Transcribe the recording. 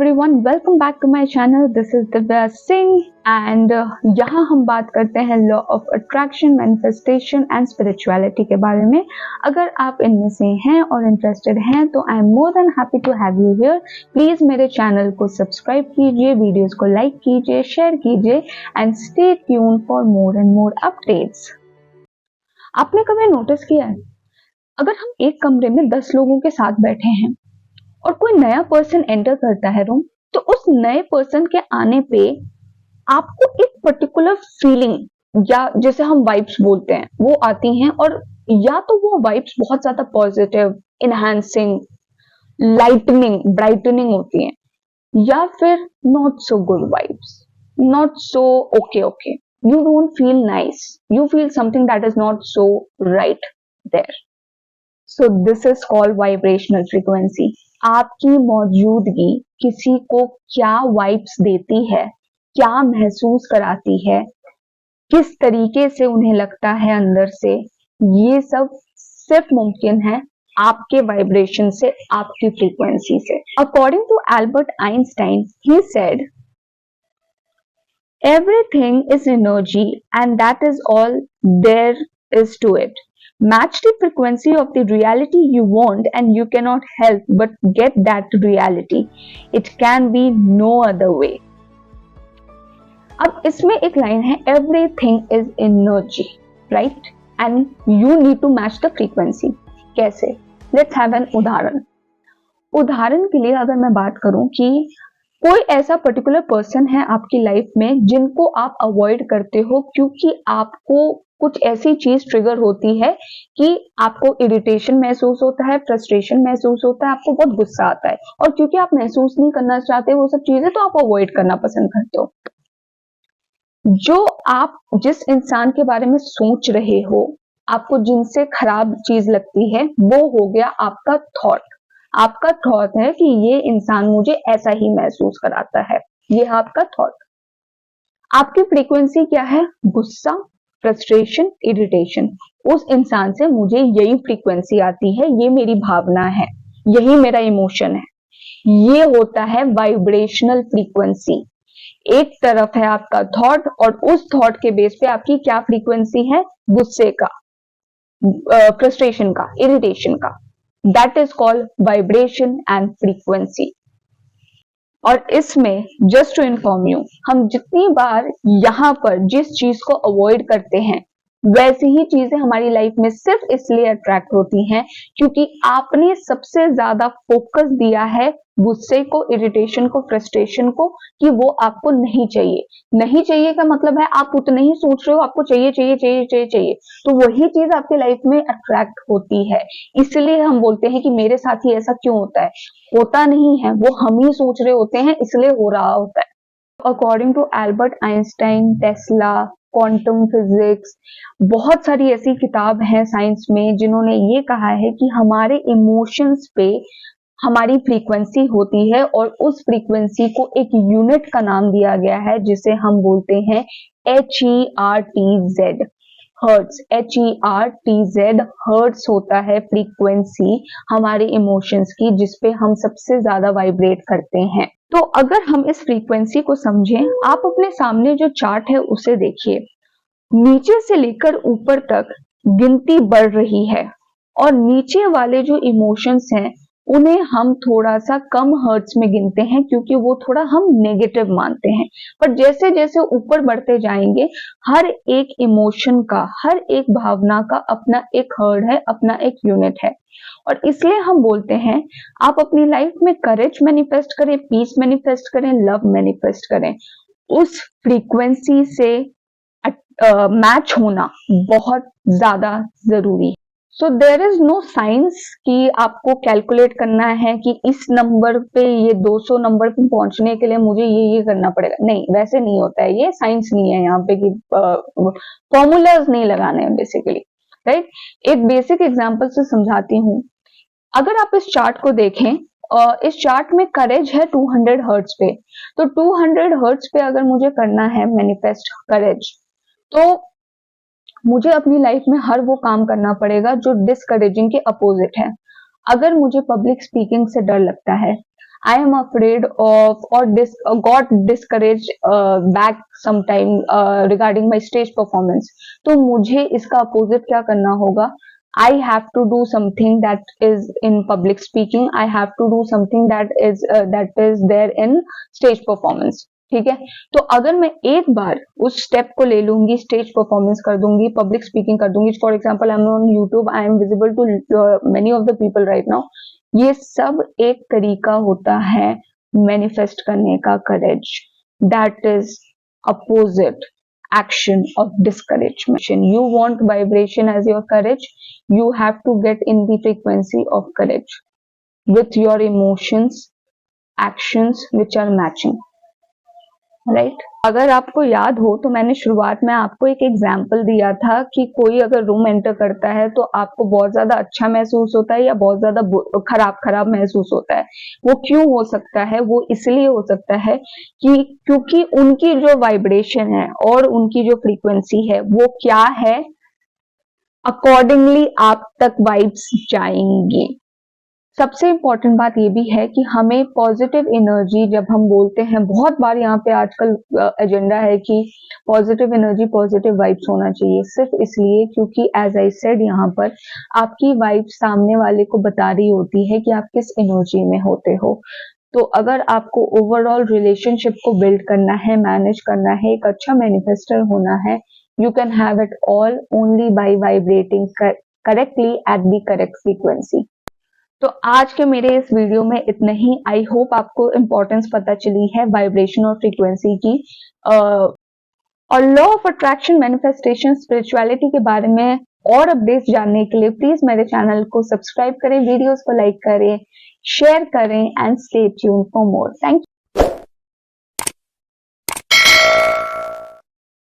Everyone, welcome back to my channel. This is Divya Singh and यहाँ हम बात करते हैं law of attraction, manifestation and spirituality के बारे में। अगर आप इनमें से हैं और इंटरेस्टेड हैं तो I am more than happy to have you here. Please मेरे चैनल को सब्सक्राइब कीजिए, वीडियोस को लाइक कीजिए, शेयर कीजिए and stay tuned for more and more updates. आपने कभी नोटिस किया है, अगर हम एक कमरे में 10 लोगों के साथ बैठे हैं और कोई नया पर्सन एंटर करता है रूम, तो उस नए पर्सन के आने पे आपको एक पर्टिकुलर फीलिंग या जिसे हम वाइब्स बोलते हैं वो आती हैं, और या तो वो वाइब्स बहुत ज्यादा पॉजिटिव, इनहैंसिंग, लाइटनिंग, ब्राइटनिंग होती हैं, या फिर not so good vibes, not so okay okay, you don't feel nice, you feel something that is not so right there. So this is called vibrational frequency. आपकी मौजूदगी किसी को क्या vibes देती है, क्या महसूस कराती है, किस तरीके से उन्हें लगता है अंदर से, ये सब सिर्फ मुमकिन है आपके वाइब्रेशन से, आपकी फ्रीक्वेंसी से। According to Albert Einstein, he said everything is energy and that is all there is to it. Match the frequency of the reality you want and you cannot help but get that reality. It can be no other way. अब इसमें एक line है, everything is energy, right? And you need to match the frequency. कैसे? Let's have an उदाहरण के लिए अगर मैं बात करूं कि कोई ऐसा पर्टिकुलर पर्सन है आपकी लाइफ में जिनको आप अवॉइड करते हो क्योंकि आपको कुछ ऐसी चीज ट्रिगर होती है कि आपको इरिटेशन महसूस होता है, फ्रस्ट्रेशन महसूस होता है, आपको बहुत गुस्सा आता है, और क्योंकि आप महसूस नहीं करना चाहते वो सब चीजें, तो आप अवॉइड करना पसंद करते हो। जो आप जिस इंसान के बारे में सोच रहे हो, आपको जिनसे खराब चीज लगती है, वो हो गया आपका थॉट। आपका थॉट है कि ये इंसान मुझे ऐसा ही महसूस कराता है, ये आपका थॉट। आपकी फ्रीक्वेंसी क्या है? गुस्सा, फ्रस्ट्रेशन, इरिटेशन। उस इंसान से मुझे यही फ्रीक्वेंसी आती है, ये मेरी भावना है, यही मेरा इमोशन है। ये होता है वाइब्रेशनल फ्रीक्वेंसी। एक तरफ है आपका थॉट और उस थॉट के बेस पे आपकी क्या फ्रीक्वेंसी है? गुस्से का, फ्रस्ट्रेशन का, इरिटेशन का। That is called vibration and frequency. और इसमें just to inform you, हम जितनी बार यहाँ पर जिस चीज को अवॉइड करते हैं, वैसी ही चीजें हमारी लाइफ में सिर्फ इसलिए अट्रैक्ट होती हैं क्योंकि आपने सबसे ज्यादा फोकस दिया है गुस्से को, इरिटेशन को, फ्रस्ट्रेशन को, कि वो आपको नहीं चाहिए। नहीं चाहिए का मतलब है आप उतना ही सोच रहे हो, आपको चाहिए चाहिए चाहिए चाहिए चाहिए, तो वही चीज आपके लाइफ में अट्रैक्ट होती है। इसलिए हम बोलते हैं कि मेरे साथ ही ऐसा क्यों होता है। होता नहीं है, वो हम ही सोच रहे होते हैं, इसलिए हो रहा होता है। According to Albert Einstein, Tesla, quantum physics, बहुत सारी ऐसी किताब हैं साइंस में जिन्होंने ये कहा है कि हमारे इमोशंस पे हमारी फ्रीक्वेंसी होती है, और उस फ्रीक्वेंसी को एक यूनिट का नाम दिया गया है जिसे हम बोलते हैं HERTZ, हर्ट्स। HERTZ, हर्ट्स होता है फ्रीक्वेंसी हमारे इमोशंस की, जिसपे हम सबसे ज्यादा वाइब्रेट करते हैं। तो अगर हम इस फ्रीक्वेंसी को समझें, आप अपने सामने जो चार्ट है उसे देखिए, नीचे से लेकर ऊपर तक गिनती बढ़ रही है, और नीचे वाले जो इमोशंस हैं उन्हें हम थोड़ा सा कम हर्ट्स में गिनते हैं क्योंकि वो थोड़ा हम नेगेटिव मानते हैं। पर जैसे जैसे ऊपर बढ़ते जाएंगे, हर एक इमोशन का, हर एक भावना का अपना एक हर्ट है, अपना एक यूनिट है। और इसलिए हम बोलते हैं आप अपनी लाइफ में करेज मैनिफेस्ट करें, पीस मैनिफेस्ट करें, लव मैनिफेस्ट करें, उस फ्रीक्वेंसी से मैच होना बहुत ज्यादा जरूरी है। So there is no science कि आपको कैलकुलेट करना है कि इस नंबर पे, ये 200 नंबर पे पहुंचने के लिए मुझे ये करना पड़ेगा। नहीं, वैसे नहीं होता है, ये साइंस नहीं है यहाँ पे कि फॉर्मूलाज नहीं लगाने हैं बेसिकली, राइट। एक बेसिक एग्जांपल से समझाती हूँ। अगर आप इस चार्ट को देखें, इस चार्ट में करेज है 200 हर्ट्ज पे, तो 200 हर्ट्ज पे अगर मुझे करना है मैनिफेस्ट करेज, तो मुझे अपनी लाइफ में हर वो काम करना पड़ेगा जो डिस्करेजिंग के अपोजिट है। अगर मुझे पब्लिक स्पीकिंग से डर लगता है, I am afraid of or got discouraged back sometime regarding my stage performance. तो मुझे इसका अपोजिट क्या करना होगा? I have to do something that is in public speaking. I have to do something that is there in stage performance. ठीक है, तो अगर मैं एक बार उस स्टेप को ले लूंगी, स्टेज परफॉर्मेंस कर दूंगी, पब्लिक स्पीकिंग कर दूंगी, for example I am on YouTube, I am visible to many of the people right now, ये सब एक तरीका होता है मैनिफेस्ट करने का, courage, that is opposite action of discouragement. You want vibration as your courage, you have to get in the frequency of courage with your emotions, actions which are matching. Right अगर आपको याद हो तो मैंने शुरुआत में आपको एक एग्जाम्पल दिया था कि कोई अगर रूम एंटर करता है तो आपको बहुत ज्यादा अच्छा महसूस होता है या बहुत ज्यादा खराब महसूस होता है। वो क्यों हो सकता है? वो इसलिए हो सकता है कि क्योंकि उनकी जो वाइब्रेशन है और उनकी जो फ्रीक्वेंसी है वो क्या है, अकॉर्डिंगली आप तक वाइब्स जाएंगी। सबसे इंपॉर्टेंट बात ये भी है कि हमें पॉजिटिव एनर्जी, जब हम बोलते हैं, बहुत बार यहाँ पे आजकल एजेंडा है कि पॉजिटिव एनर्जी, पॉजिटिव वाइब्स होना चाहिए, सिर्फ इसलिए क्योंकि एज आई सेड यहाँ पर आपकी वाइब सामने वाले को बता रही होती है कि आप किस एनर्जी में होते हो। तो अगर आपको ओवरऑल रिलेशनशिप को बिल्ड करना है, मैनेज करना है, एक अच्छा मैनिफेस्टर होना है, you can have it all only by vibrating correctly at the correct frequency. तो आज के मेरे इस वीडियो में इतना ही। आई होप आपको इंपॉर्टेंस पता चली है वाइब्रेशन और फ्रीक्वेंसी की, और law of attraction, manifestation, spirituality के बारे में और अपडेट्स जानने के लिए प्लीज मेरे चैनल को सब्सक्राइब करें, वीडियोस को लाइक करें, शेयर करें and stay tuned for more. Thank you.